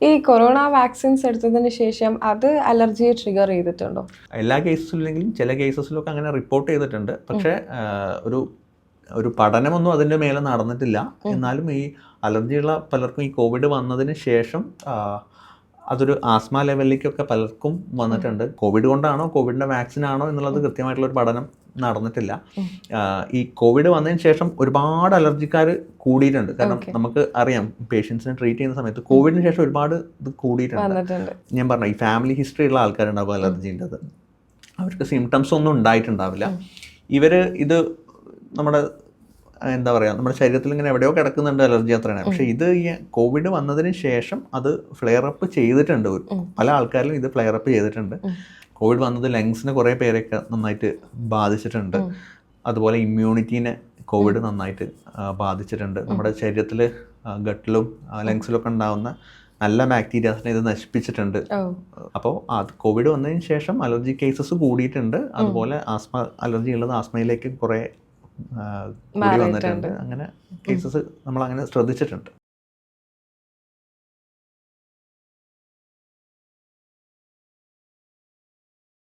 ഈ corona vaccines എടുത്തതിന് ശേഷം അത് അലർജിയെ ട്രിഗർ ചെയ്തിട്ടുണ്ടോ? എല്ലാ കേസസിലും ഇല്ലെങ്കിലും ചില കേസസിലൊക്കെ അങ്ങനെ റിപ്പോർട്ട് ചെയ്തിട്ടുണ്ട്. പക്ഷേ ഒരു ഒരു പഠനമൊന്നും അതിൻ്റെ മേലെ നടന്നിട്ടില്ല. എന്നാലും ഈ അലർജിയുള്ള പലർക്കും ഈ കോവിഡ് വന്നതിന് ശേഷം അതൊരു ആസ്മ ലെവലിലേക്കൊക്കെ പലർക്കും വന്നിട്ടുണ്ട്. കോവിഡ് കൊണ്ടാണോ കോവിഡിൻ്റെ വാക്സിനാണോ എന്നുള്ളത് കൃത്യമായിട്ടുള്ളൊരു പഠനം നടന്നിട്ടില്ല. ഈ കോവിഡ് വന്നതിന് ശേഷം ഒരുപാട് അലർജിക്കാർ കൂടിയിട്ടുണ്ട്. കാരണം നമുക്ക് അറിയാം പേഷ്യൻസിനെ ട്രീറ്റ് ചെയ്യുന്ന സമയത്ത് കോവിഡിന് ശേഷം ഒരുപാട് ഇത് കൂടിയിട്ടുണ്ട്. ഞാൻ പറഞ്ഞു ഈ ഫാമിലി ഹിസ്റ്ററി ഉള്ള ആൾക്കാരുണ്ടാവും അലർജീൻ്റെത്. അവർക്ക് സിംറ്റംസ് ഒന്നും ഉണ്ടായിട്ടുണ്ടാവില്ല. ഇത് നമ്മുടെ എന്താ പറയുക, നമ്മുടെ ശരീരത്തിൽ ഇങ്ങനെ എവിടെയോ കിടക്കുന്നുണ്ട് അലർജി അത്രയാണ്. പക്ഷേ ഇത് ഈ കോവിഡ് വന്നതിന് ശേഷം അത് ഫ്ലെയർ അപ്പ് ചെയ്തിട്ടുണ്ട്. പല ആൾക്കാരിലും ഇത് ഫ്ലെയർ അപ്പ് ചെയ്തിട്ടുണ്ട്. കോവിഡ് വന്നത് ലങ്സിന് കുറേ പേരൊക്കെ നന്നായിട്ട് ബാധിച്ചിട്ടുണ്ട്. അതുപോലെ ഇമ്മ്യൂണിറ്റീനെ കോവിഡ് നന്നായിട്ട് ബാധിച്ചിട്ടുണ്ട്. നമ്മുടെ ശരീരത്തിൽ ഗട്ടിലും ലങ്സിലൊക്കെ ഉണ്ടാകുന്ന നല്ല ബാക്ടീരിയാസിനെ ഇത് നശിപ്പിച്ചിട്ടുണ്ട്. അപ്പോൾ കോവിഡ് വന്നതിന് ശേഷം അലർജി കേസസ് കൂടിയിട്ടുണ്ട്. അതുപോലെ അലർജി ഉള്ളത് ആസ്മയിലേക്ക് കുറേ കൂടി വന്നിട്ടുണ്ട്. അങ്ങനെ കേസസ് നമ്മൾ അങ്ങനെ ശ്രദ്ധിച്ചിട്ടുണ്ട്.